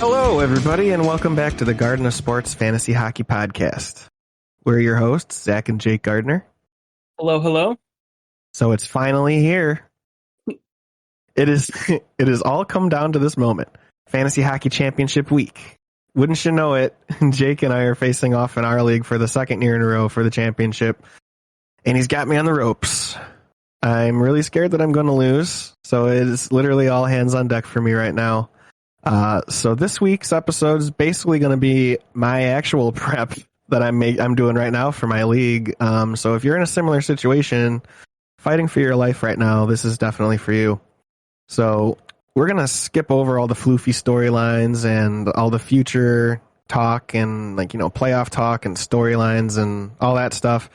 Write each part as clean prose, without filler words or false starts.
Hello, everybody, and welcome back to the Garden of Sports Fantasy Hockey Podcast. We're your hosts, Zach and Jake Gardner. Hello. So it's finally here. It is all come down to this moment. Fantasy Hockey Championship Week. Wouldn't you know it, Jake and I are facing off in our league for the second year in a row for the championship, and he's got me on the ropes. I'm really scared that I'm going to lose, so it is literally all hands on deck for me right now. So this week's episode is basically going to be my actual prep that I'm doing right now for my league. So if you're in a similar situation, fighting for your life right now, this is definitely for you. So we're going to skip over all the floofy storylines and all the future talk and playoff talk and storylines and all that stuff.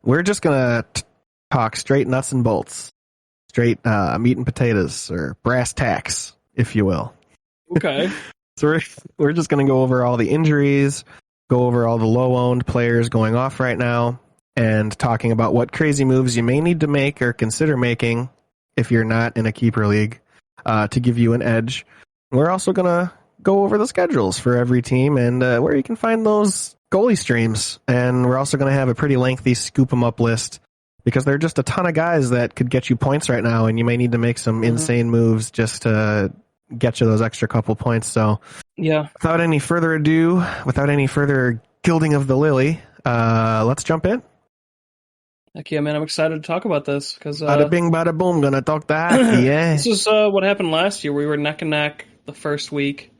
We're just going to talk straight nuts and bolts, straight meat and potatoes, or brass tacks, if you will. Okay. So we're just going to go over all the injuries, go over all the low-owned players going off right now, and talking about what crazy moves you may need to make or consider making if you're not in a keeper league to give you an edge. We're also going to go over the schedules for every team and where you can find those goalie streams. And we're also going to have a pretty lengthy scoop 'em up list because there are just a ton of guys that could get you points right now, and you may need to make some insane moves just to get you those extra couple points. So yeah, without any further ado, without any further gilding of the lily, let's jump in. Heck yeah, man, I'm excited to talk about this because Bada bing, bada boom, gonna talk that. Yeah. This is what happened last year. We were neck and neck the first week,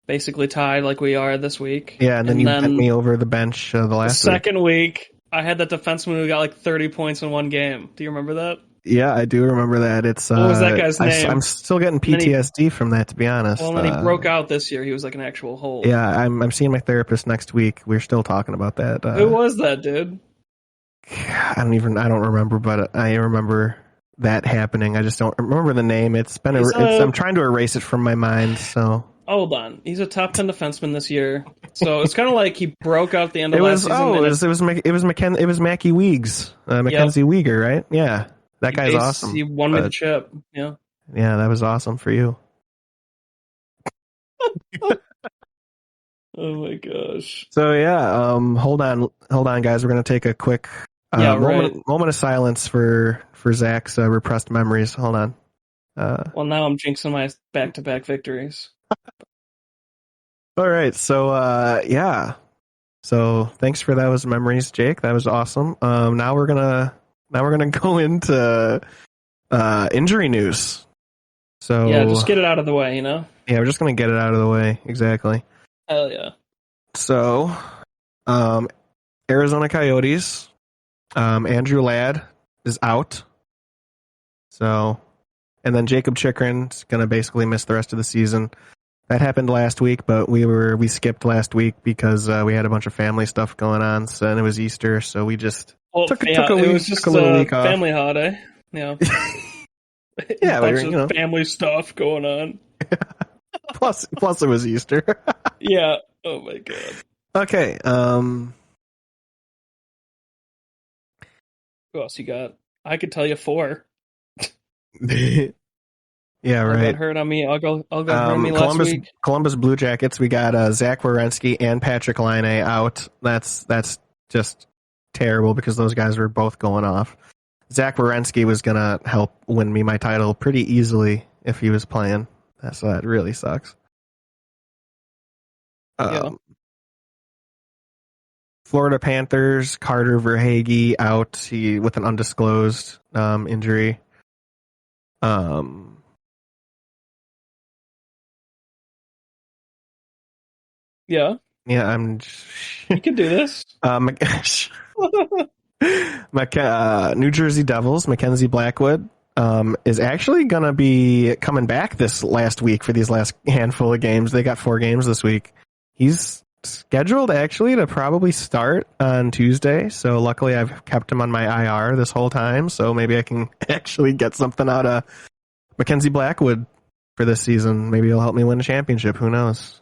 basically tied like we are this week. Yeah, and then you bent me over the bench the last second week. I had that defenseman who got like 30 points in one game. Do you remember that? Yeah, I do remember that. It's what was that guy's name? I'm still getting PTSD from that, to be honest. Well, and then he broke out this year. He was like an actual hole. Yeah, I'm seeing my therapist next week. We're still talking about that. Who was that, dude? I don't remember, but I remember that happening. I just don't remember the name. I'm trying to erase it from my mind. So hold on, he's a top 10 defenseman this year. So it's kind of like he broke out the end of last season. It was Mackie Weegs, Mackenzie Weegar, right? Yeah. That guy's awesome. He won me the chip. Yeah. Yeah, that was awesome for you. Oh my gosh. So yeah, hold on, guys. We're gonna take a quick moment of silence for Zach's repressed memories. Hold on. Well, now I'm jinxing my back-to-back victories. All right. So yeah. So thanks for those memories, Jake. That was awesome. Now we're gonna go into injury news. So yeah, just get it out of the way, Yeah, we're just going to get it out of the way. Exactly. Hell yeah. So, Arizona Coyotes, Andrew Ladd is out. So, and then Jacob Chychrun's going to basically miss the rest of the season. That happened last week, but we skipped last week because we had a bunch of family stuff going on, and it was Easter, so we just took a little week off. Family holiday. Yeah. Yeah, family stuff going on. plus it was Easter. Yeah. Oh my god. Okay. Who else you got? I could tell you 4. Yeah, right. Got hurt on me. I'll go hurt me last week. Columbus Blue Jackets. We got Zach Werenski and Patrick Laine out. That's just terrible because those guys were both going off. Zach Werenski was gonna help win me my title pretty easily if he was playing. So that really sucks. Yeah. Florida Panthers, Carter Verhaeghe out with an undisclosed injury. Yeah. Yeah, You can do this. New Jersey Devils, Mackenzie Blackwood, is actually going to be coming back this last week for these last handful of games. They got 4 games this week. He's scheduled actually to probably start on Tuesday. So luckily I've kept him on my IR this whole time. So maybe I can actually get something out of Mackenzie Blackwood for this season. Maybe he'll help me win a championship. Who knows?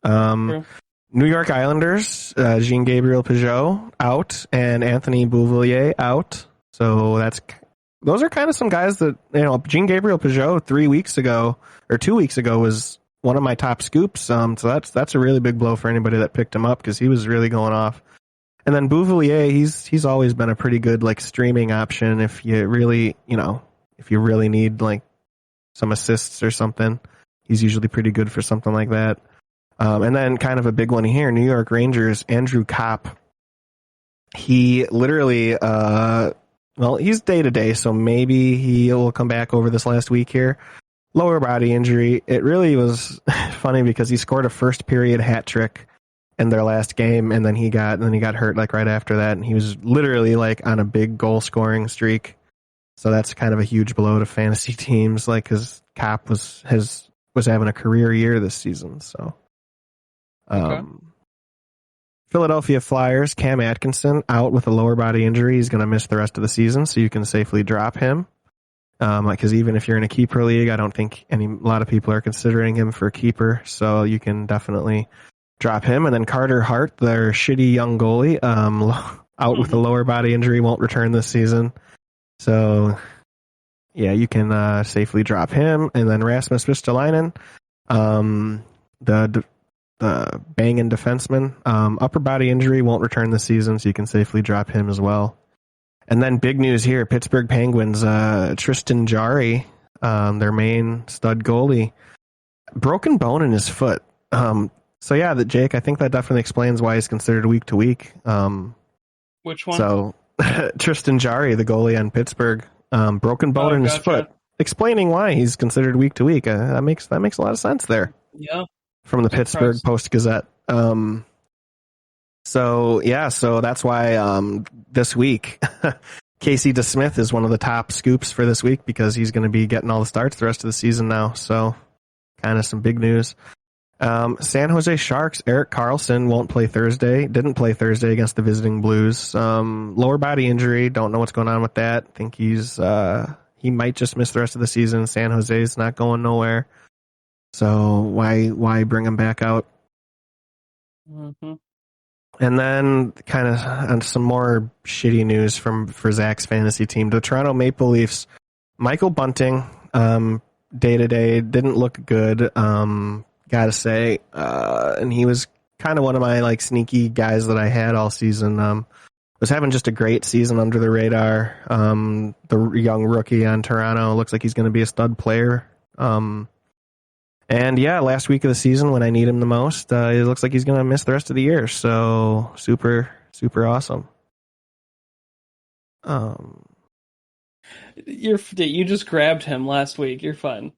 Sure. New York Islanders, Jean-Gabriel Pageau out and Anthony Beauvillier out. So those are kind of some guys that, Jean-Gabriel Pageau 2 weeks ago was one of my top scoops. So that's a really big blow for anybody that picked him up because he was really going off. And then Bouvillier, he's always been a pretty good like streaming option if you really need like some assists or something. He's usually pretty good for something like that. And then kind of a big one here, New York Rangers, Andrew Kopp. He literally, he's day to day, so maybe he will come back over this last week here. Lower body injury. It really was funny because he scored a first period hat trick in their last game, and then he got hurt like right after that, and he was literally like on a big goal scoring streak. So that's kind of a huge blow to fantasy teams, like because Kopp was having a career year this season. So, Philadelphia Flyers, Cam Atkinson out with a lower body injury. He's going to miss the rest of the season, so you can safely drop him. Because even if you're in a keeper league, I don't think a lot of people are considering him for a keeper, so you can definitely drop him. And then Carter Hart, their shitty young goalie, out with a lower body injury, won't return this season. So, yeah, you can safely drop him. And then Rasmus Ristolainen, the banging defenseman, upper body injury, won't return this season, so you can safely drop him as well. And then big news here, Pittsburgh Penguins, Tristan Jarry, their main stud goalie, broken bone in his foot. So yeah, Jake, I think that definitely explains why he's considered week to week. Which one? So Tristan Jarry, the goalie on Pittsburgh, broken bone in his foot, explaining why he's considered week to week. That makes a lot of sense there. Yeah. From the Pittsburgh Post-Gazette. So that's why this week Casey DeSmith is one of the top scoops for this week because he's going to be getting all the starts the rest of the season now. So kind of some big news. San Jose Sharks, Erik Karlsson didn't play Thursday against the visiting Blues. Lower body injury, don't know what's going on with that. Think he might just miss the rest of the season. San Jose's not going nowhere. So why bring him back out? Mm-hmm. And then kind of on some more shitty news for Zach's fantasy team. The Toronto Maple Leafs, Michael Bunting, day to day, didn't look good, gotta say. And he was kind of one of my like sneaky guys that I had all season. Was having just a great season under the radar. The young rookie on Toronto looks like he's going to be a stud player. And yeah, last week of the season when I need him the most, it looks like he's going to miss the rest of the year. So super, super awesome. You just grabbed him last week. You're fine.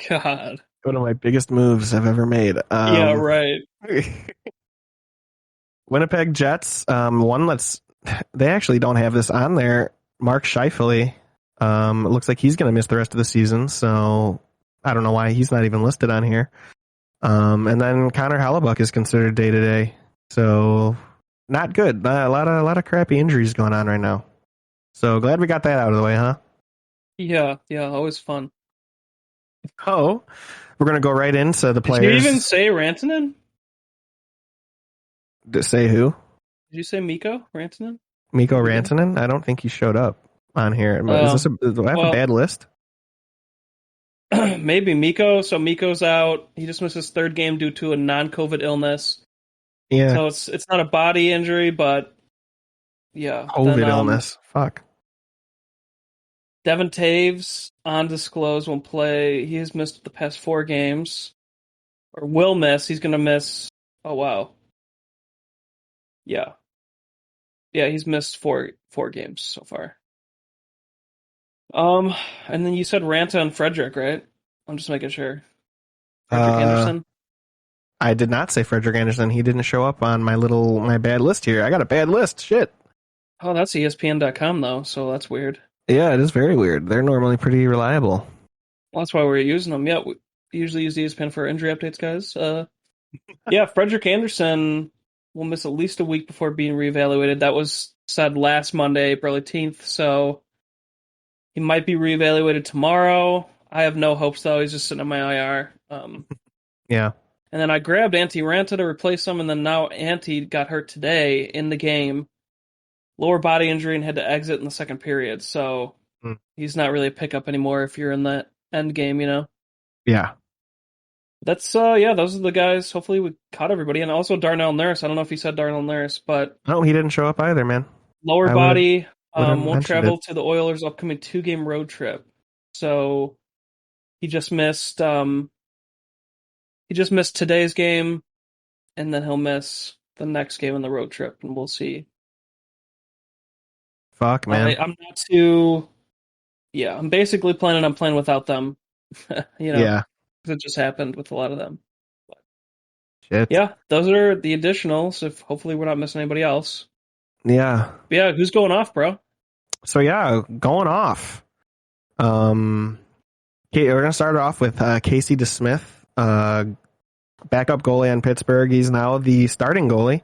God. One of my biggest moves I've ever made. Yeah, right. Winnipeg Jets. They actually don't have this on there. Mark Scheifele. It looks like he's going to miss the rest of the season, so I don't know why he's not even listed on here. And then Connor Hellebuck is considered day to day, so not good. A lot of crappy injuries going on right now. So glad we got that out of the way, huh? Yeah, always fun. Oh, we're going to go right into the players. Did you even say Rantanen? Say who? Did you say Mikko Rantanen? Mikko Rantanen? I don't think he showed up on here. Do I have a bad list? Maybe Mikko. So Mikko's out. He just missed his third game due to a non-COVID illness. Yeah. So it's not a body injury, but yeah. COVID illness. Fuck. Devon Taves, undisclosed, won't play. He has missed the past 4 games. Or will miss. He's going to miss. Oh, wow. Yeah. Yeah, he's missed four games so far. And then you said Ranta and Frederick, right? I'm just making sure. Frederick Anderson? I did not say Frederick Anderson. He didn't show up on my bad list here. I got a bad list. Shit. Oh, that's ESPN.com, though, so that's weird. Yeah, it is very weird. They're normally pretty reliable. Well, that's why we're using them. Yeah, we usually use ESPN for injury updates, guys. Yeah, Frederick Anderson will miss at least a week before being reevaluated. That was said last Monday, April 18th, so he might be reevaluated tomorrow. I have no hopes, though. He's just sitting on my IR. Yeah. And then I grabbed Antti Ranta to replace him, and then now Antti got hurt today in the game. Lower body injury and had to exit in the second period, so he's not really a pickup anymore if you're in that end game, you know? Yeah. That's those are the guys. Hopefully we caught everybody, and also Darnell Nurse. I don't know if he said Darnell Nurse, but No, he didn't show up either, man. lower I body would have won't mentioned travel it. to the Oilers' upcoming 2-game road trip. So he just missed today's game, and then he'll miss the next game on the road trip, and we'll see. Fuck, man. I'm not too. Yeah, I'm basically planning on playing without them. Yeah. Because it just happened with a lot of them. Shit. Yeah, those are the additionals. If hopefully we're not missing anybody else. Yeah. But yeah, who's going off, bro? So yeah, going off. Okay, we're gonna start off with Casey DeSmith, backup goalie on Pittsburgh. He's now the starting goalie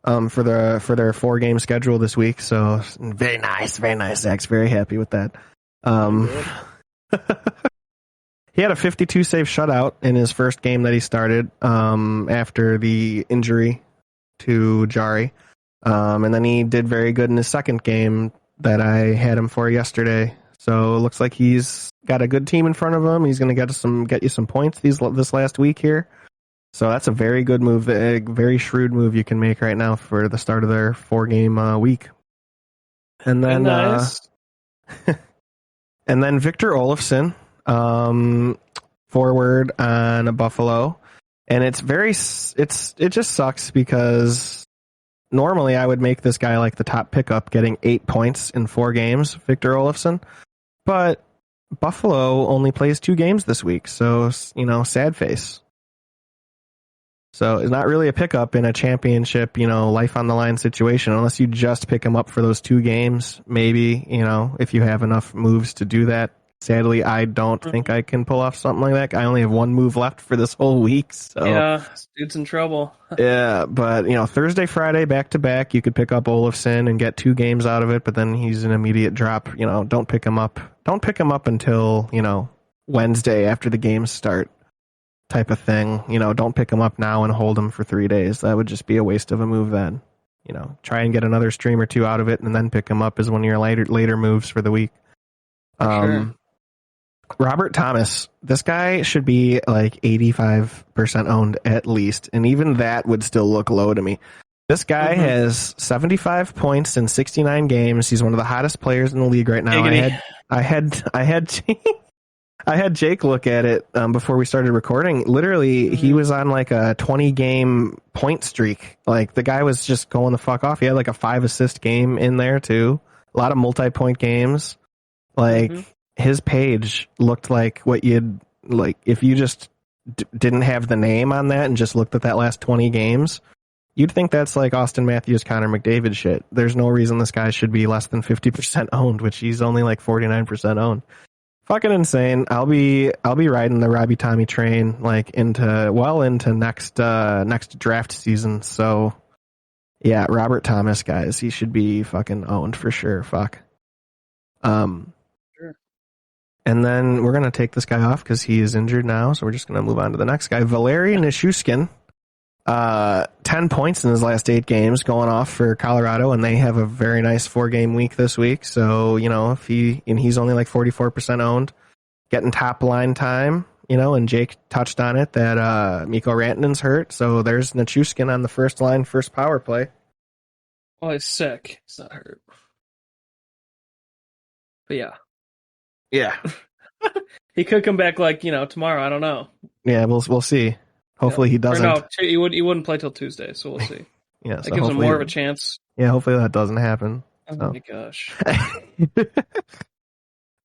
for their 4-game schedule this week. So very nice, very nice. Zach's very happy with that. He had a 52 save shutout in his first game that he started after the injury to Jari. And then he did very good in his second game that I had him for yesterday. So it looks like he's got a good team in front of him. He's going to get you some points this last week here. So that's a very good move, a very shrewd move you can make right now for the start of their 4-game week. And then nice. And then Victor Olofsson, forward on Buffalo, and it just sucks because normally I would make this guy like the top pickup, getting 8 points in 4 games, Victor Olofsson, but Buffalo only plays 2 games this week, so sad face. So it's not really a pickup in a championship, life on the line situation, unless you just pick him up for those 2 games. Maybe, if you have enough moves to do that. Sadly, I don't think I can pull off something like that. I only have 1 move left for this whole week. So yeah, this dude's in trouble. Yeah, but Thursday, Friday, back to back, you could pick up Olofsson and get 2 games out of it. But then he's an immediate drop. Don't pick him up. Don't pick him up until Wednesday after the games start, type of thing. Don't pick him up now and hold him for 3 days. That would just be a waste of a move. Then try and get another stream or 2 out of it, and then pick him up as one of your later moves for the week. Sure. Robert Thomas, this guy should be like 85% owned at least, and even that would still look low to me. This guy has 75 points in 69 games. He's one of the hottest players in the league right now. I had Jake look at it before we started recording. Literally, he was on like a 20-game point streak. Like, the guy was just going the fuck off. He had like a 5-assist game in there too. A lot of multi-point games. Like, his page looked like what you'd like if you just didn't have the name on that and just looked at that last 20 games. You'd think that's like Austin Matthews, Connor McDavid shit. There's no reason this guy should be less than 50% owned, which he's only like 49% owned. Fucking insane. I'll be riding the Robbie Tommy train like into next draft season. So yeah, Robert Thomas, guys, he should be fucking owned for sure. Fuck. And then we're going to take this guy off because he is injured now. So we're just going to move on to the next guy. Valeri Nichushkin, 10 points in his last 8 games going off for Colorado. And they have a very nice 4-game week this week. So, if he's only like 44% owned, getting top line time, and Jake touched on it that Mikko Rantanen's hurt. So there's Nichushkin on the first line, first power play. Oh, he's sick. He's not hurt. But yeah. Yeah. He could come back like, tomorrow. I don't know. Yeah, we'll see. Hopefully he doesn't. Or no, he wouldn't play till Tuesday, so we'll see. Yeah, that gives him more of a chance. Yeah, hopefully that doesn't happen. Oh my gosh.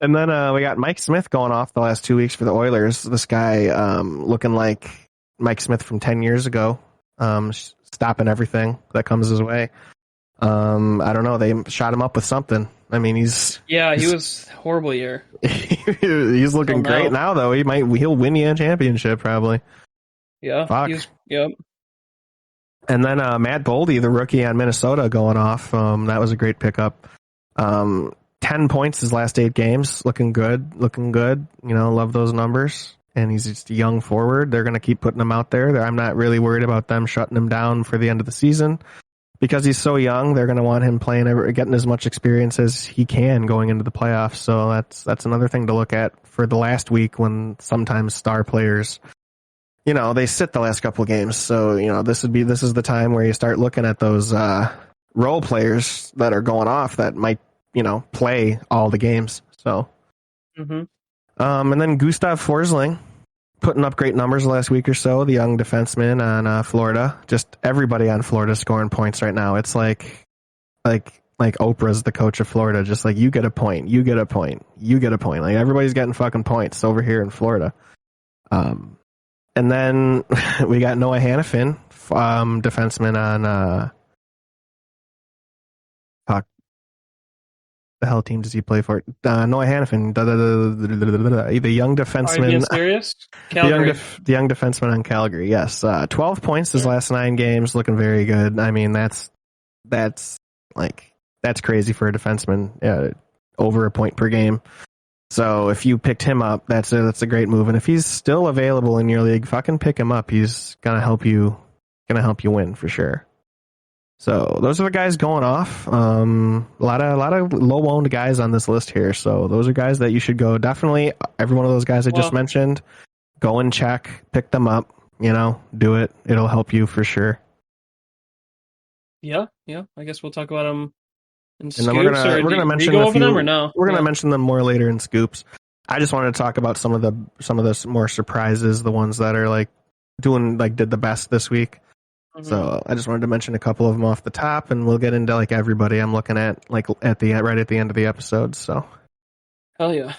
And then we got Mike Smith going off the last 2 weeks for the Oilers. This guy looking like Mike Smith from 10 years ago, stopping everything that comes his way. I don't know. They shot him up with something. I mean, he was horrible year. He's looking great now, though. He'll win you a championship probably. Yeah. Fuck. Yep. And then Matt Boldy, the rookie on Minnesota, going off. That was a great pickup. 10 points his last 8 games. Looking good. Love those numbers. And he's just a young forward. They're going to keep putting him out there. I'm not really worried about them shutting him down for the end of the season. because he's so young, they're going to want him getting as much experience as he can going into the playoffs. So that's another thing to look at for the last week, when sometimes star players, they sit the last couple of games. So, this is the time where you start looking at those role players that are going off that might, play all the games. So, and then Gustav Forsling putting up great numbers the last week or so, the young defenseman on Florida. Just everybody on Florida scoring points right now. It's like Oprah's the coach of Florida. Just like, you get a point, you get a point, you get a point. Like, everybody's getting fucking points over here in Florida. And then we got Noah Hannafin, defenseman on the hell team does he play for? Noah Hannafin, the young defenseman. The young defenseman on Calgary. Yes, 12 points his last 9 games, looking very good. I mean, that's crazy for a defenseman. Yeah, over a point per game. So if you picked him up, that's a great move. And if he's still available in your league, fucking pick him up. He's gonna help you win for sure. So those are the guys going off. A lot of low-owned guys on this list here. So those are guys that you should go. Definitely, every one of those guys I just mentioned, go and check, pick them up. Do it. It'll help you for sure. Yeah. I guess we'll talk about them in scoops. And then we're gonna mention go over them or no? We're gonna mention them more later in scoops. I just wanted to talk about some of the more surprises, the ones that are did the best this week. So I just wanted to mention a couple of them off the top, and we'll get into everybody I'm looking at right at the end of the episode. So, hell yeah!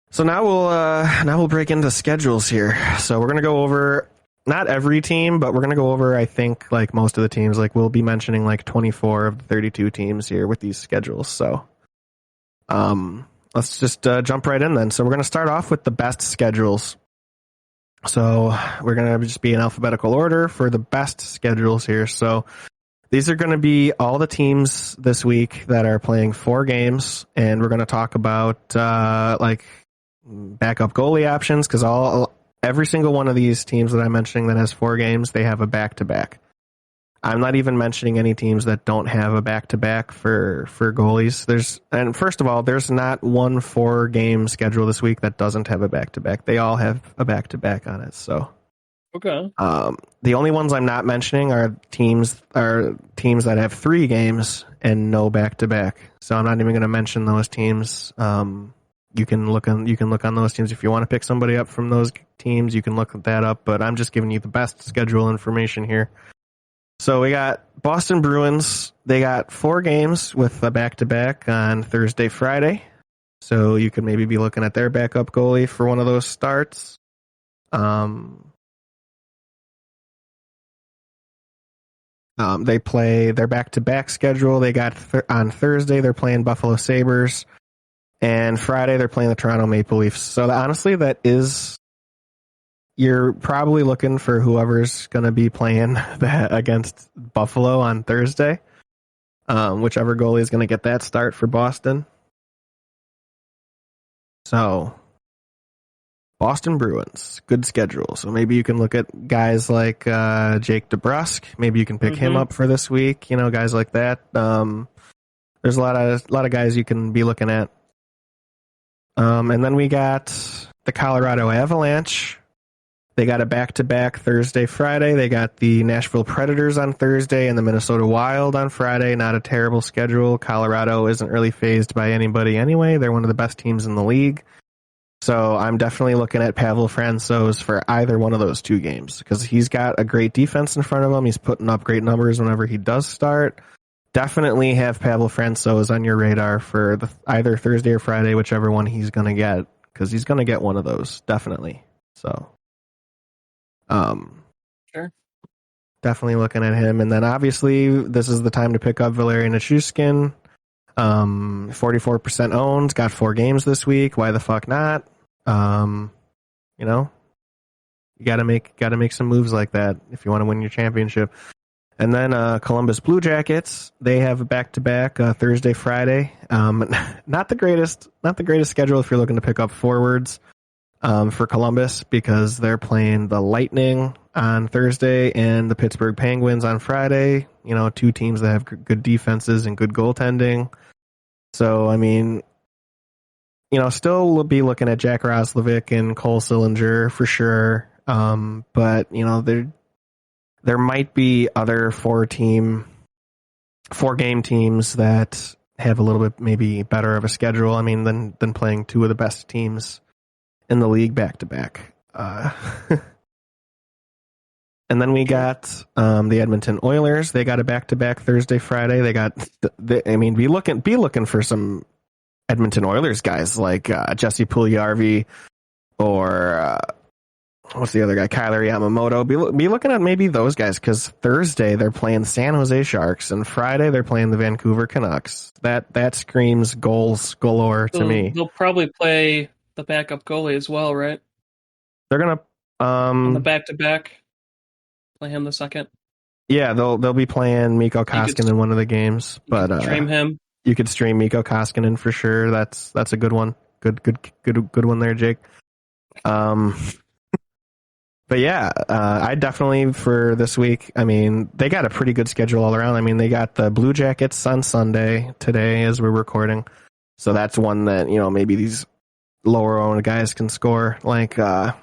So now we'll break into schedules here. So we're gonna go over not every team, but we're gonna go over, I think, most of the teams. We'll be mentioning 24 of the 32 teams here with these schedules. So, let's just jump right in then. So we're gonna start off with the best schedules. So we're going to just be in alphabetical order for the best schedules here. So these are going to be all the teams this week that are playing 4 games, and we're going to talk about backup goalie options, because every single one of these teams that I'm mentioning that has 4 games, they have a back-to-back. I'm not even mentioning any teams that don't have a back-to-back for goalies. And first of all, there's not one 4-game schedule this week that doesn't have a back-to-back. They all have a back-to-back on it. So, okay. The only ones I'm not mentioning are teams that have 3 games and no back-to-back. So I'm not even going to mention those teams. You can look on those teams if you want to pick somebody up from those teams. You can look that up, but I'm just giving you the best schedule information here. So we got Boston Bruins. They got 4 games with a back-to-back on Thursday, Friday. So you could maybe be looking at their backup goalie for one of those starts. They play their back-to-back schedule. They got on Thursday, they're playing Buffalo Sabres. And Friday, they're playing the Toronto Maple Leafs. So honestly, you're probably looking for whoever's going to be playing that against Buffalo on Thursday. Whichever goalie is going to get that start for Boston. So, Boston Bruins, good schedule. So maybe you can look at guys like Jake DeBrusk. Maybe you can pick him up for this week. Guys like that. There's a lot of guys you can be looking at. And then we got the Colorado Avalanche. They got a back-to-back Thursday, Friday. They got the Nashville Predators on Thursday and the Minnesota Wild on Friday. Not a terrible schedule. Colorado isn't really fazed by anybody anyway. They're one of the best teams in the league. So I'm definitely looking at Pavel Francouz for either one of those 2 games, because he's got a great defense in front of him. He's putting up great numbers whenever he does start. Definitely have Pavel Francouz on your radar for either Thursday or Friday, whichever one he's going to get, because he's going to get one of those, definitely. So... sure. Definitely looking at him. And then obviously this is the time to pick up Valeri Nichushkin. 44% owned, got 4 games this week. Why the fuck not? You gotta make some moves like that if you want to win your championship. And then Columbus Blue Jackets, they have a back-to-back Thursday, Friday. Not the greatest schedule if you're looking to pick up forwards. For Columbus, because they're playing the Lightning on Thursday and the Pittsburgh Penguins on Friday. You know, two teams that have good defenses and good goaltending. So, I mean, you know, still be looking at Jack Roslovic and Cole Sillinger for sure. But, you know, there might be other four-game teams that have a little bit maybe better of a schedule. I mean, than playing two of the best teams in the league back to back. And then we got the Edmonton Oilers. They got a back to back Thursday, Friday. They got be looking for some Edmonton Oilers guys like Jesse Puljujarvi or what's the other guy? Kyler Yamamoto. Be looking at maybe those guys because Thursday they're playing San Jose Sharks and Friday they're playing the Vancouver Canucks. That screams goals galore to me. They'll probably play the backup goalie as well, right? They're gonna on the back to back. Play him the second. Yeah, they'll be playing Mikko Koskinen in one of the games, but stream him. You could stream Mikko Koskinen for sure. That's a good one. Good one there, Jake. But yeah, I definitely for this week. I mean, they got a pretty good schedule all around. I mean, they got the Blue Jackets on Sunday today as we're recording, so that's one that you know maybe these lower owned guys can score, like the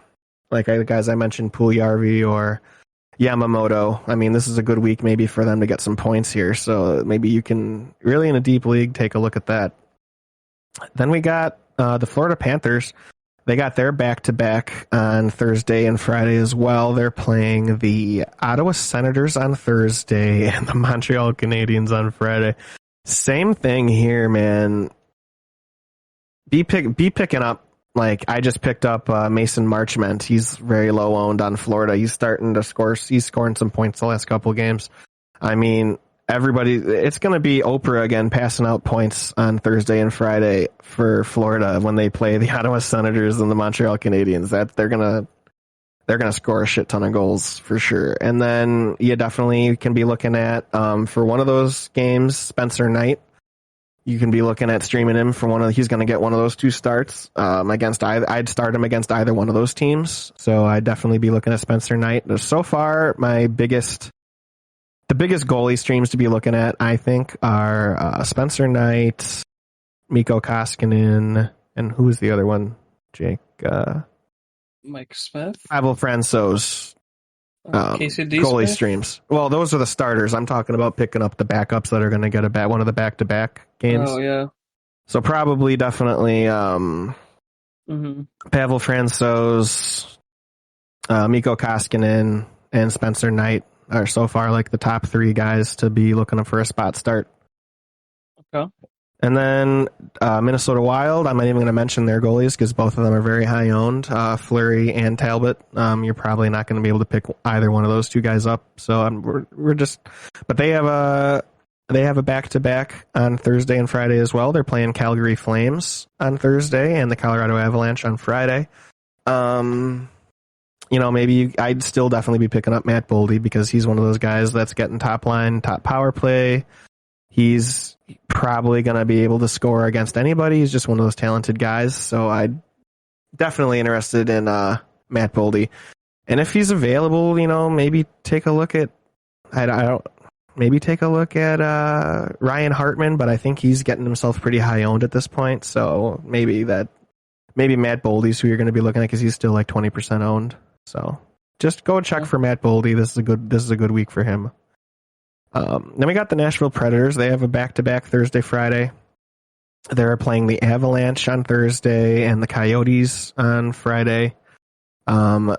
guys I mentioned, Puljujarvi or Yamamoto. I mean, this is a good week maybe for them to get some points here. So maybe you can really in a deep league take a look at that. Then we got the Florida Panthers. They got their back-to-back on Thursday and Friday as well. They're playing the Ottawa Senators on Thursday and the Montreal Canadiens on Friday. Same thing here, man. Be picking up. Like, I just picked up Mason Marchment. He's very low owned on Florida. He's starting to score. He's scoring some points the last couple of games. I mean, it's going to be Oprah again passing out points on Thursday and Friday for Florida when they play the Ottawa Senators and the Montreal Canadiens. That they're going to score a shit ton of goals for sure. And then you definitely can be looking at for one of those games, Spencer Knight. You can be looking at streaming him for he's going to get one of those two starts against I'd start him against either one of those teams. So I'd definitely be looking at Spencer Knight. So far, the biggest goalie streams to be looking at, I think, are Spencer Knight, Mikko Koskinen, and who is the other one? Jake? Mike Smith? Pavel Francouz. KCD goalie Smith? streams. Well, those are the starters. I'm talking about picking up the backups that are going to get one of the back-to-back games. Oh, yeah. So probably, definitely Pavel Francouz, Mikko Koskinen, and Spencer Knight are so far like the top three guys to be looking for a spot start. Okay. And then Minnesota Wild, I'm not even going to mention their goalies because both of them are very high owned, Fleury and Talbot. You're probably not going to be able to pick either one of those two guys up. So but they have a back-to-back on Thursday and Friday as well. They're playing Calgary Flames on Thursday and the Colorado Avalanche on Friday. I'd still definitely be picking up Matt Boldy because he's one of those guys that's getting top power play. He's probably going to be able to score against anybody. He's just one of those talented guys. So I'm definitely interested in Matt Boldy. And if he's available, maybe take a look at Ryan Hartman, but I think he's getting himself pretty high owned at this point. So maybe Matt Boldy's who you're going to be looking at because he's still like 20% owned. So just go check for Matt Boldy. This is a good week for him. Then we got the Nashville Predators. They have a back-to-back Thursday, Friday. They're playing the Avalanche on Thursday and the Coyotes on Friday. I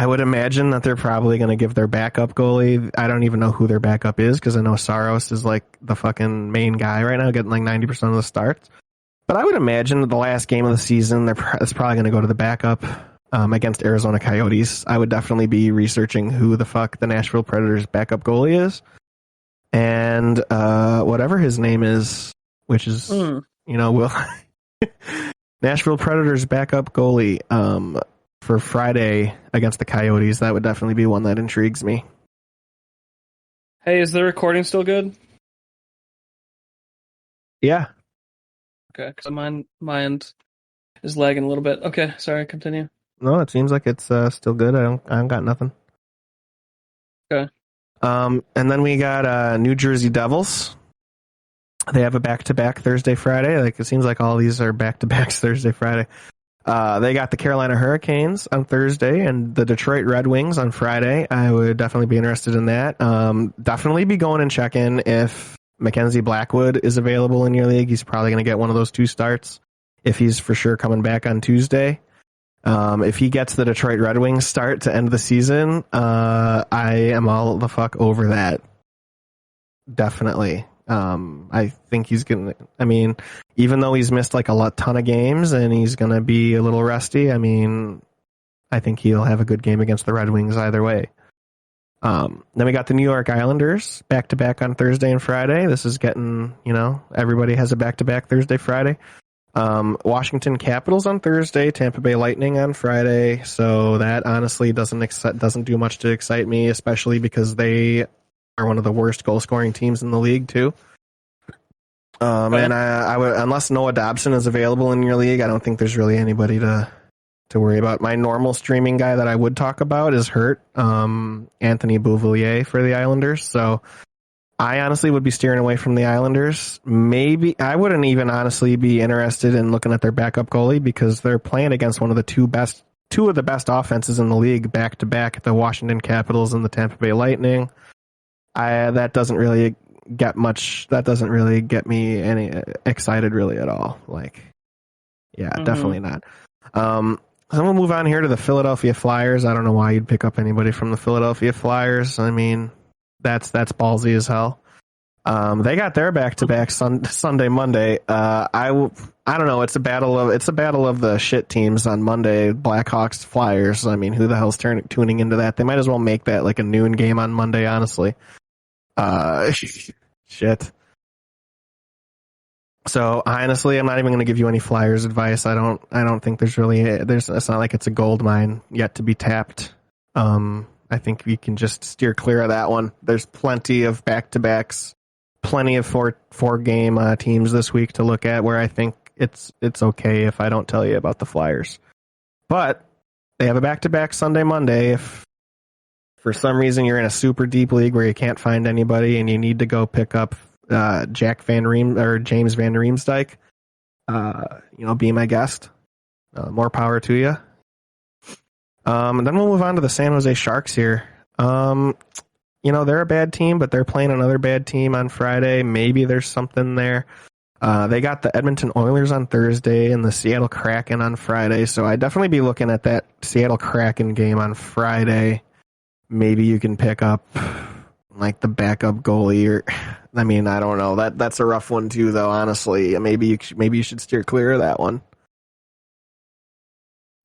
would imagine that they're probably going to give their backup goalie. I don't even know who their backup is because I know Saros is like the fucking main guy right now, getting like 90% of the starts. But I would imagine that the last game of the season, it's probably going to go to the backup against Arizona Coyotes. I would definitely be researching who the fuck the Nashville Predators backup goalie is. And whatever his name is, which is, Nashville Predators backup goalie for Friday against the Coyotes, that would definitely be one that intrigues me. Hey, is the recording still good? Yeah. Okay, because my end is lagging a little bit. Okay, sorry, continue. No, it seems like it's still good. I don't got nothing. Okay. And then we got New Jersey Devils. They have a back-to-back Thursday, Friday. Like, it seems like all these are back-to-backs Thursday, Friday. They got the Carolina Hurricanes on Thursday and the Detroit Red Wings on Friday. I would definitely be interested in that. Definitely be going and checking if Mackenzie Blackwood is available in your league. He's probably going to get one of those 2 starts if he's for sure coming back on Tuesday. If he gets the Detroit Red Wings start to end the season, I am all the fuck over that. Definitely. I think he's going to, I mean, even though he's missed like a ton of games and he's going to be a little rusty, I mean, I think he'll have a good game against the Red Wings either way. Then we got the New York Islanders back-to-back on Thursday and Friday. This is getting, everybody has a back-to-back Thursday, Friday. Washington Capitals on Thursday, Tampa Bay Lightning on Friday. So that honestly doesn't do much to excite me, especially because they are one of the worst goal scoring teams in the league too. And I would, unless Noah Dobson is available in your league, I don't think there's really anybody to worry about. My normal streaming guy that I would talk about is hurt, Anthony Beauvillier for the Islanders. So I honestly would be steering away from the Islanders. Maybe I wouldn't even honestly be interested in looking at their backup goalie because they're playing against one of the two of the best offenses in the league back to back, the Washington Capitals and the Tampa Bay Lightning. That doesn't really get me any excited really at all. Like, yeah, Definitely not. So we'll move on here to the Philadelphia Flyers. I don't know why you'd pick up anybody from the Philadelphia Flyers. I mean, that's ballsy as hell. They got their back-to-back Sunday, Monday. I don't know. It's a battle of the shit teams on Monday. Blackhawks, Flyers. I mean, who the hell's tuning into that? They might as well make that like a noon game on Monday. Honestly, shit. So honestly, I'm not even going to give you any Flyers advice. I don't think it's not like it's a gold mine yet to be tapped. I think we can just steer clear of that one. There's plenty of back-to-backs, plenty of four game teams this week to look at where I think it's okay if I don't tell you about the Flyers. But they have a back-to-back Sunday, Monday. If for some reason you're in a super deep league where you can't find anybody and you need to go pick up James Van Riemsdyk, be my guest. More power to you. And then we'll move on to the San Jose Sharks here. They're a bad team, but they're playing another bad team on Friday. Maybe there's something there. They got the Edmonton Oilers on Thursday and the Seattle Kraken on Friday. So I'd definitely be looking at that Seattle Kraken game on Friday. Maybe you can pick up like the backup goalie or, I mean, I don't know. That's a rough one too, though, honestly. Maybe you should steer clear of that one.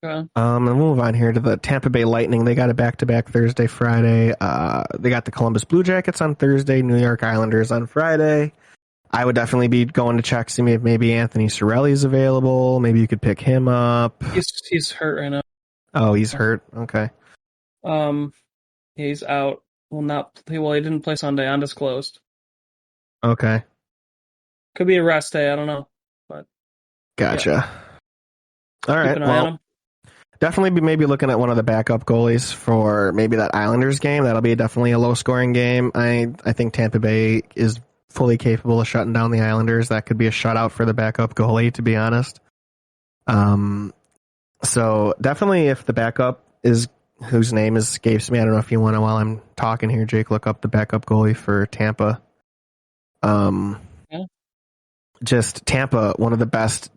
And we'll move on here to the Tampa Bay Lightning. They got a back-to-back Thursday, Friday. They got the Columbus Blue Jackets on Thursday, New York Islanders on Friday. I would definitely be going to check, see if maybe Anthony Cirelli's available. Maybe you could pick him up. He's hurt right now. Oh, he's hurt. Okay. He's out. He didn't play Sunday, undisclosed. Okay. Could be a rest day. I don't know, but gotcha. Yeah. All right. Keep an eye on him. Definitely be maybe looking at one of the backup goalies for maybe that Islanders game. That'll be definitely a low-scoring game. I think Tampa Bay is fully capable of shutting down the Islanders. That could be a shutout for the backup goalie, to be honest. So definitely if the backup is, whose name escapes me, I don't know if you want to, while I'm talking here, Jake, look up the backup goalie for Tampa. Just Tampa, one of the best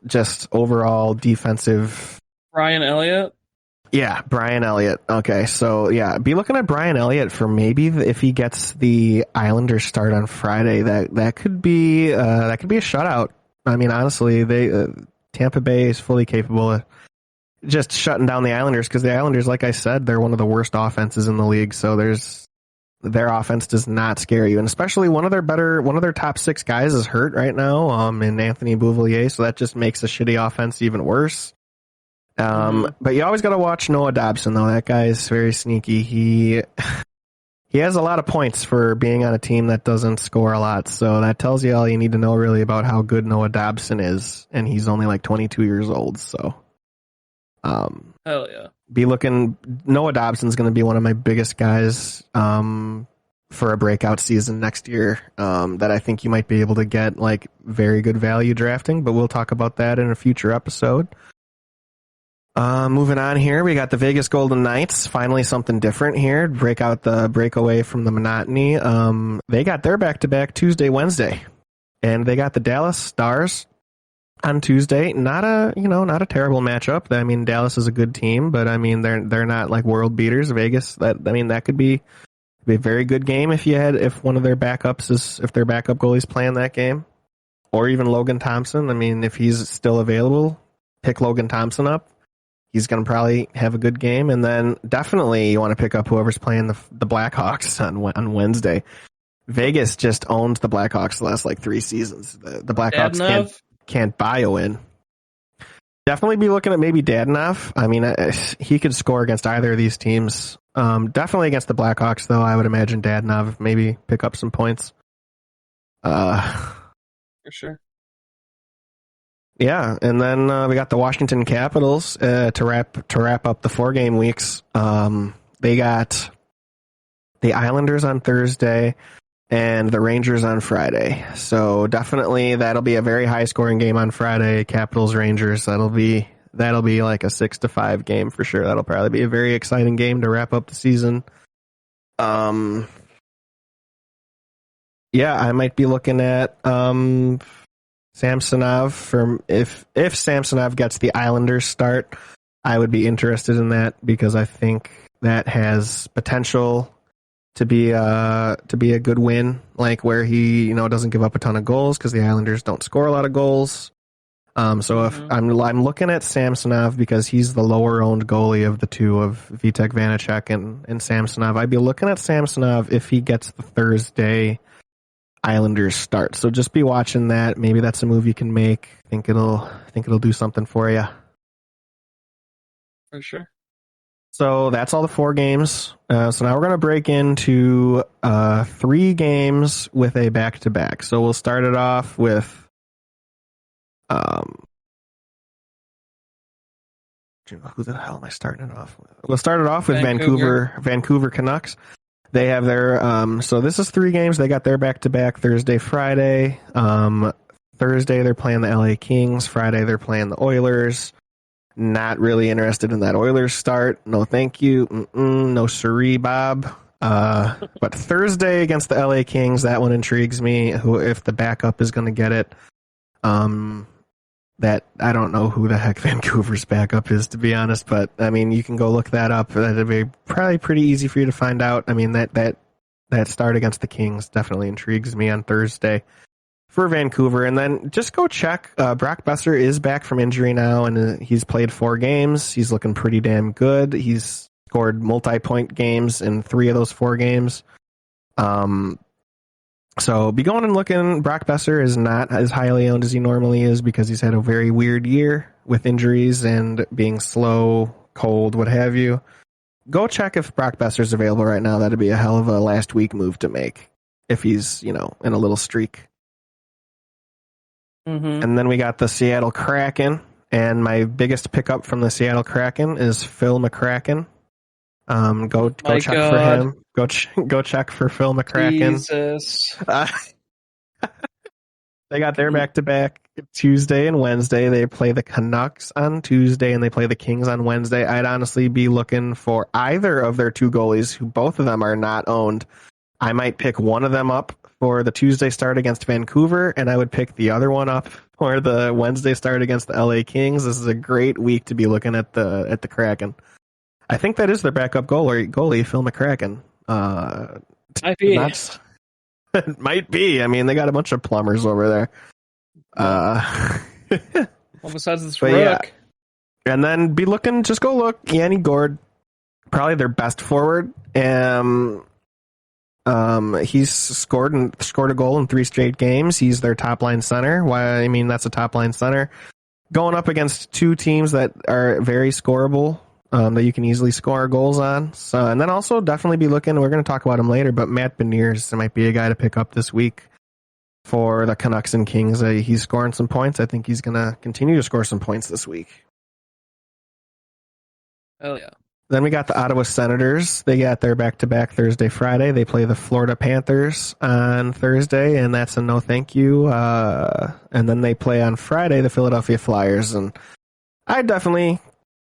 just overall defensive. Brian Elliott? Yeah, Brian Elliott. Okay, so yeah, be looking at Brian Elliott for maybe if he gets the Islanders start on Friday. That could be a shutout. I mean, honestly, Tampa Bay is fully capable of just shutting down the Islanders because the Islanders, like I said, they're one of the worst offenses in the league. So their offense does not scare you, and especially one of their top 6 guys is hurt right now, in Anthony Beauvillier. So that just makes a shitty offense even worse. But you always got to watch Noah Dobson, though. That guy is very sneaky. He has a lot of points for being on a team that doesn't score a lot. So that tells you all you need to know really about how good Noah Dobson is. And he's only like 22 years old. So, Hell yeah. Be looking. Noah Dobson's going to be one of my biggest guys for a breakout season next year. That I think you might be able to get like very good value drafting, but we'll talk about that in a future episode. Moving on here, we got the Vegas Golden Knights. Finally, something different here. Break away from the monotony. They got their back-to-back Tuesday, Wednesday, and they got the Dallas Stars on Tuesday. Not a terrible matchup. I mean, Dallas is a good team, but I mean, they're not like world beaters. Vegas, that could be a very good game if one of their backups if their backup goalie's playing that game, or even Logan Thompson. I mean, if he's still available, pick Logan Thompson up. He's going to probably have a good game. And then definitely you want to pick up whoever's playing the Blackhawks on Wednesday. Vegas just owned the Blackhawks the last like 3 seasons. The Blackhawks can't buy a win. Definitely be looking at maybe Dadonov. I mean, he could score against either of these teams. Definitely against the Blackhawks, though. I would imagine Dadonov maybe pick up some points. For sure. Yeah, and then we got the Washington Capitals to wrap up the 4-game weeks. They got the Islanders on Thursday and the Rangers on Friday. So definitely that'll be a very high scoring game on Friday. Capitals Rangers. That'll be like a 6-5 game for sure. That'll probably be a very exciting game to wrap up the season. Yeah, I might be looking at Samsonov if Samsonov gets the Islanders start, I would be interested in that because I think that has potential to be a good win, like where he doesn't give up a ton of goals because the Islanders don't score a lot of goals. So if I'm looking at Samsonov because he's the lower owned goalie of the two of Vitek Vanacek and Samsonov, I'd be looking at Samsonov if he gets the Thursday Islanders start. So just be watching that. Maybe that's a move you can make. I think it'll do something for you. For sure. So that's all the 4 games. So now we're going to break into 3 games with a back-to-back. So we'll start it off with who the hell am I starting it off with? We'll start it off with Vancouver Canucks. They have their so this is 3 games. They got their back-to-back Thursday, Friday. Thursday they're playing the LA Kings. Friday they're playing the Oilers. Not really interested in that Oilers start. No, thank you. No siree, Bob. But Thursday against the LA Kings, that one intrigues me. If the backup is going to get it. That I don't know who the heck Vancouver's backup is, to be honest. But I mean, you can go look that up. That'd be probably pretty easy for you to find out. I mean, that start against the Kings definitely intrigues me on Thursday for Vancouver. And then just go check. Brock Besser is back from injury now, and he's played 4 games. He's looking pretty damn good. He's scored multi-point games in 3 of those 4 games. So be going and looking. Brock Besser is not as highly owned as he normally is because he's had a very weird year with injuries and being slow, cold, what have you. Go check if Brock Besser's available right now. That'd be a hell of a last week move to make if he's, in a little streak. Mm-hmm. And then we got the Seattle Kraken, and my biggest pickup from the Seattle Kraken is Phil McCracken. Go check for him. Go check for Phil McCracken. Jesus. They got their back-to-back Tuesday and Wednesday. They play the Canucks on Tuesday and they play the Kings on Wednesday. I'd honestly be looking for either of their 2 goalies, who both of them are not owned. I might pick one of them up for the Tuesday start against Vancouver, and I would pick the other one up for the Wednesday start against the LA Kings. This is a great week to be looking at the Kraken. I think that is their backup goalie, Phil McCracken. Might be. It might be. I mean, they got a bunch of plumbers over there. Well, besides this Rook. Yeah. And then just go look. Yanni Gourde, probably their best forward. He's scored a goal in 3 straight games. He's their top line center. That's a top line center. Going up against 2 teams that are very scoreable. That you can easily score goals on. So, and then also definitely be looking, we're going to talk about him later, but Matt Beniers might be a guy to pick up this week for the Canucks and Kings. He's scoring some points. I think he's going to continue to score some points this week. Oh yeah. Then we got the Ottawa Senators. They got their back-to-back Thursday, Friday. They play the Florida Panthers on Thursday, and that's a no thank you. And then they play on Friday the Philadelphia Flyers, and I definitely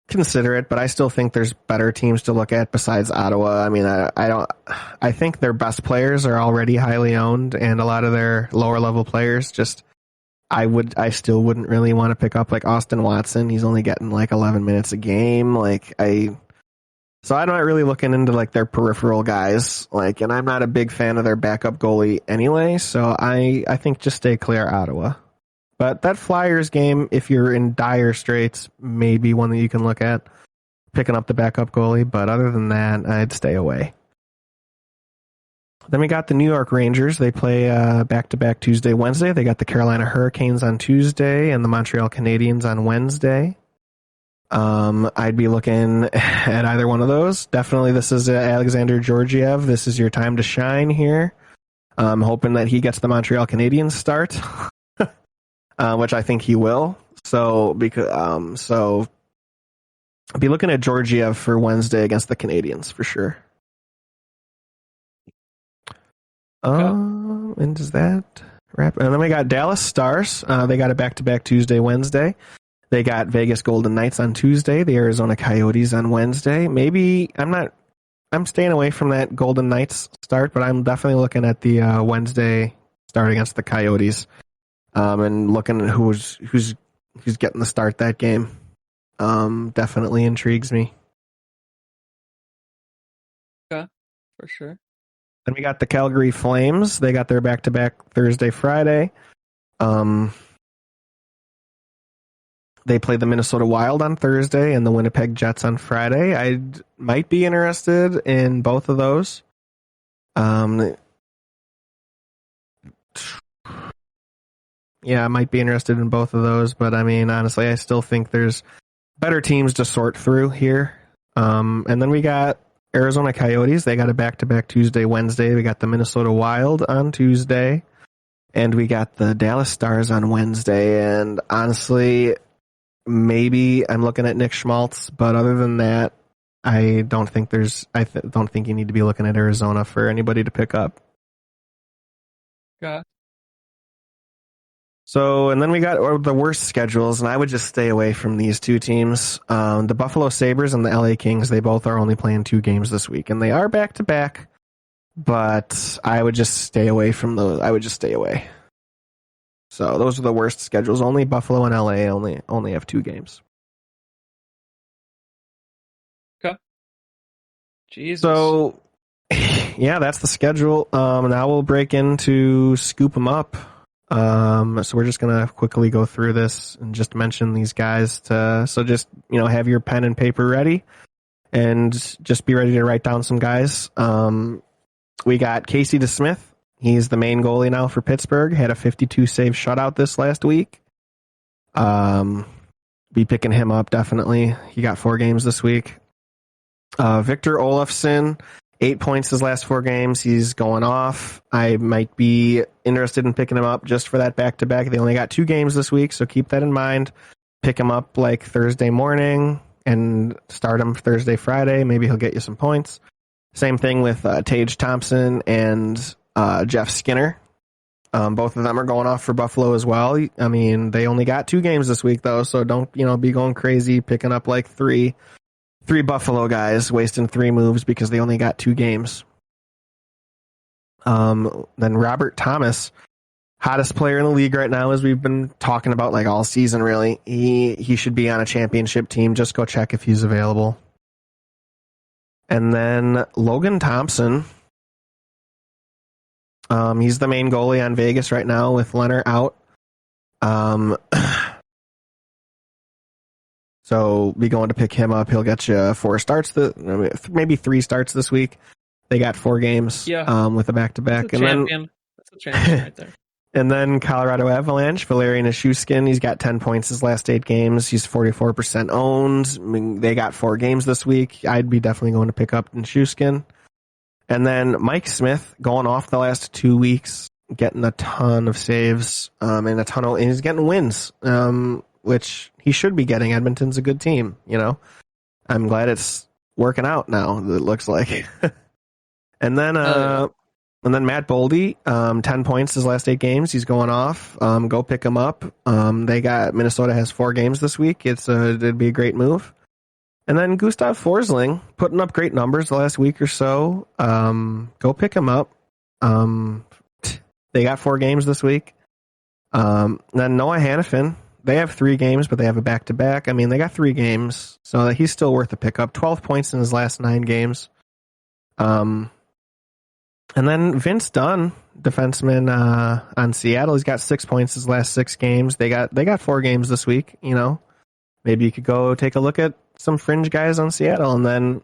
consider it, but I still think there's better teams to look at besides Ottawa. I mean, I think their best players are already highly owned, and a lot of their lower level players just. I still wouldn't really want to pick up like Austin Watson. He's only getting like 11 minutes a game. So I'm not really looking into like their peripheral guys. Like, and I'm not a big fan of their backup goalie anyway. So I think just stay clear Ottawa. But that Flyers game, if you're in dire straits, may be one that you can look at picking up the backup goalie. But other than that, I'd stay away. Then we got the New York Rangers. They play back-to-back Tuesday, Wednesday. They got the Carolina Hurricanes on Tuesday and the Montreal Canadiens on Wednesday. I'd be looking at either one of those. Definitely this is Alexander Georgiev. This is your time to shine here. I'm hoping that he gets the Montreal Canadiens start, which I think he will. So I'll be looking at Georgiev for Wednesday against the Canadiens for sure. And does that wrap? And then we got Dallas Stars. They got a back-to-back Tuesday, Wednesday. They got Vegas Golden Knights on Tuesday. The Arizona Coyotes on Wednesday. I'm staying away from that Golden Knights start, but I'm definitely looking at the Wednesday start against the Coyotes, and looking at who's getting the start that game. Definitely intrigues me. Yeah, for sure. Then we got the Calgary Flames. They got their back-to-back Thursday, Friday. They play the Minnesota Wild on Thursday and the Winnipeg Jets on Friday. I might be interested in both of those. Yeah, I might be interested in both of those, but I mean, honestly, I still think there's better teams to sort through here. And then we got Arizona Coyotes. They got a back-to-back Tuesday, Wednesday. We got the Minnesota Wild on Tuesday, and we got the Dallas Stars on Wednesday. And honestly, maybe I'm looking at Nick Schmaltz, but other than that, I don't think don't think you need to be looking at Arizona for anybody to pick up. Yeah. So, and then we got the worst schedules, and I would just stay away from these two teams. The Buffalo Sabres and the LA Kings, they both are only playing 2 games this week, and they are back-to-back, but I would just stay away from those. I would just stay away. So those are the worst schedules. Only Buffalo and LA only have 2 games. Okay. Jesus. So, yeah, that's the schedule. Now we'll break into Scoop 'em Up. So we're just going to quickly go through this and just mention these guys so just, have your pen and paper ready and just be ready to write down some guys. We got Casey DeSmith. He's the main goalie now for Pittsburgh. Had a 52 save shutout this last week. Be picking him up definitely. He got 4 games this week. Victor Olofsson, 8 points his last 4 games. He's going off. I might be interested in picking him up just for that back-to-back. They only got 2 games this week, so keep that in mind. Pick him up like Thursday morning and start him Thursday, Friday. Maybe he'll get you some points. Same thing with Tage Thompson and Jeff Skinner. Both of them are going off for Buffalo as well. I mean, they only got 2 games this week, though, so don't be going crazy picking up like three Buffalo guys, wasting 3 moves because they only got 2 games. Then Robert Thomas, hottest player in the league right now, as we've been talking about like all season, really. He should be on a championship team. Just go check if he's available. And then Logan Thompson. He's the main goalie on Vegas right now with Leonard out. So be going to pick him up. He'll get you 4 starts, maybe 3 starts this week. They got 4 games with a back-to-back. That's a champion right there. And then Colorado Avalanche, Valerian Nichushkin, he's got 10 points his last 8 games. He's 44% owned. I mean, they got 4 games this week. I'd be definitely going to pick up Nichushkin. And then Mike Smith going off the last 2 weeks, getting a ton of saves, and he's getting wins, which he should be getting. Edmonton's a good team, I'm glad it's working out now. It looks like. And then Matt Boldy, 10 points his last 8 games. He's going off. Go pick him up. Minnesota has 4 games this week. It'd be a great move. And then Gustav Forsling putting up great numbers the last week or so. Go pick him up. They got 4 games this week. Then Noah Hannafin, they have 3 games, but they have a back-to-back. I mean, they got 3 games, so he's still worth a pickup. 12 points in his last 9 games. And then Vince Dunn, defenseman on Seattle, he's got 6 points his last 6 games. They got 4 games this week. Maybe you could go take a look at some fringe guys on Seattle, and then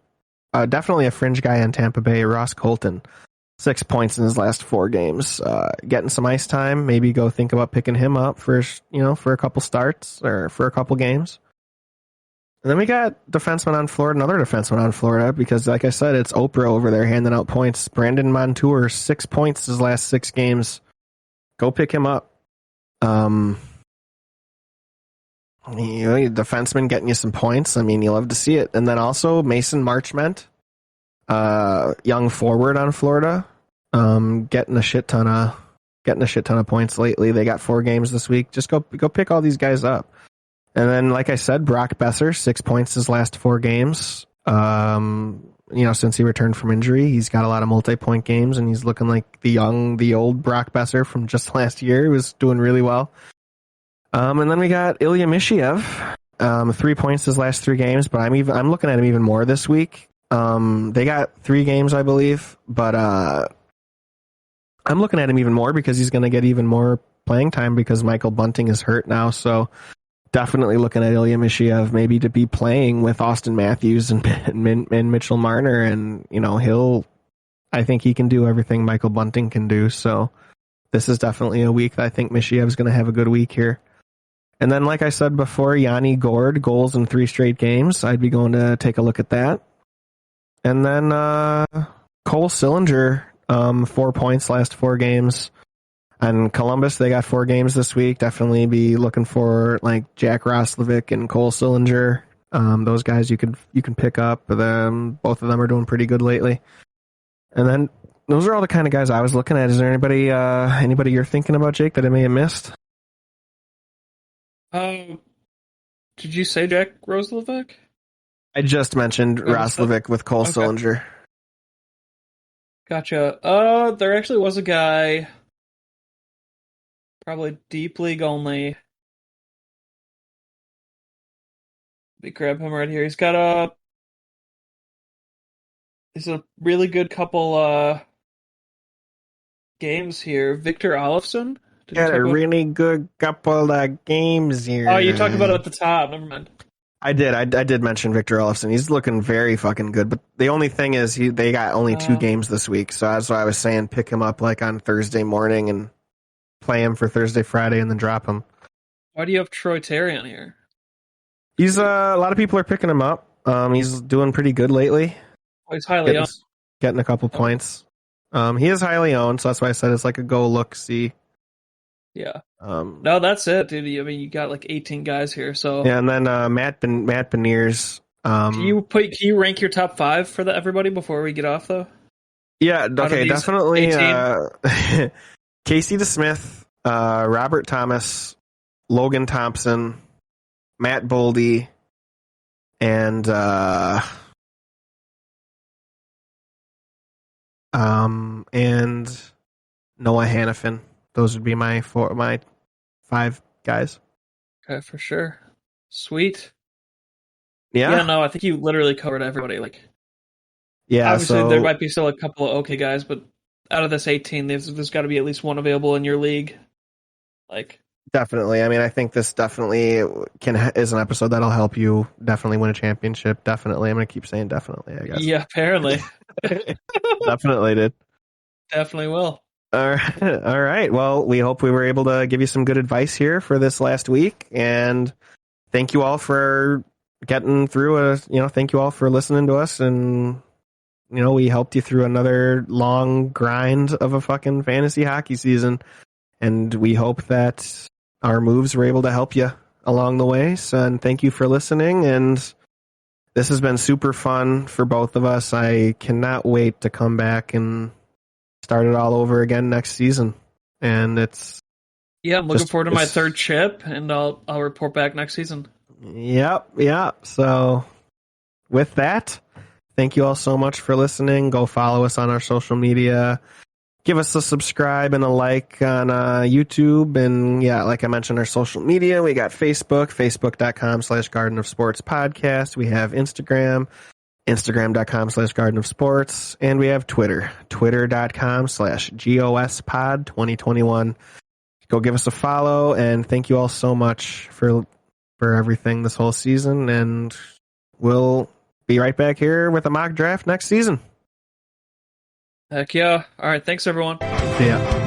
definitely a fringe guy on Tampa Bay, Ross Colton. 6 points in his last 4 games. Getting some ice time. Maybe go think about picking him up for a couple starts or for a couple games. And then we got another defenseman on Florida, because like I said, it's Oprah over there handing out points. Brandon Montour, 6 points his last 6 games. Go pick him up. Defenseman getting you some points. I mean, you love to see it. And then also Mason Marchment, young forward on Florida, getting a shit ton of points lately. They got 4 games this week. Just go pick all these guys up. And then, like I said, Brock Besser, 6 points his last 4 games. Since he returned from injury, he's got a lot of multi-point games, and he's looking like the old Brock Besser from just last year. He was doing really well. And then we got Ilya Mishiev, 3 points his last 3 games, but I'm looking at him even more this week. They got 3 games, I believe, but I'm looking at him even more because he's going to get even more playing time because Michael Bunting is hurt now. So definitely looking at Ilya Mishiev maybe to be playing with Austin Matthews and Mitchell Marner, and I think he can do everything Michael Bunting can do. So this is definitely a week that I think Mishiev's going to have a good week here. And then, like I said before, Yanni Gourde, goals in 3 straight games. I'd be going to take a look at that. And then Cole Sillinger, 4 points last 4 games. And Columbus, they got 4 games this week. Definitely be looking for like Jack Roslovic and Cole Sillinger. Those guys you can pick up. Both of them are doing pretty good lately. And then those are all the kind of guys I was looking at. Is there anybody you're thinking about, Jake, that I may have missed? Did you say Jack Roslovic? I just mentioned Roslovic with Cole Sillinger. Gotcha. There actually was a guy, probably deep league only. Let me grab him right here. He's a really good couple games here. Victor Olofsson. Got a really good couple of games here. Oh, you talked about it at the top. Never mind. I did mention Victor Olofsson. He's looking very fucking good. But the only thing is they got only 2 games this week. So that's why I was saying pick him up like on Thursday morning and play him for Thursday, Friday, and then drop him. Why do you have Troy Terry on here? He's a lot of people are picking him up. He's doing pretty good lately. Oh, he's highly owned. Getting a couple points. He is highly owned, so that's why I said it's like a go look see. Yeah. No, that's it, dude. I mean, you got like 18 guys here, so yeah. And then Matt Beniers. Can you rank your top 5 for everybody before we get off though? Yeah. Okay. Definitely. Casey DeSmith, Robert Thomas, Logan Thompson, Matt Boldy, and Noah Hannafin. Those would be my 5 guys. Okay, for sure. Sweet. Yeah. Yeah, no, I think you literally covered everybody. Like, yeah, obviously there might be still a couple of okay guys, but out of this 18, there's got to be at least one available in your league. Like, definitely. I mean, I think this definitely is an episode that'll help you definitely win a championship. Definitely. I'm going to keep saying definitely, I guess. Yeah, apparently. Definitely did. Definitely will. All right. Well, we hope we were able to give you some good advice here for this last week. And thank you all for getting through thank you all for listening to us. And, we helped you through another long grind of a fucking fantasy hockey season. And we hope that our moves were able to help you along the way. So, and thank you for listening. And This has been super fun for both of us. I cannot wait to come back and start it all over again next season. And it's I'm looking forward to my third chip, and I'll report back next season. Yep. So with that, thank you all so much for listening. Go follow us on our social media. Give us a subscribe and a like on YouTube. And like I mentioned, our social media, we got Facebook, facebook.com/Garden of Sports podcast. We have Instagram, instagram.com/Garden of Sports. And we have Twitter, twitter.com/GOSpod 2021. Go give us a follow. And thank you all so much for everything this whole season. And we'll be right back here with a mock draft next season. Heck yeah. All right. Thanks, everyone. Yeah.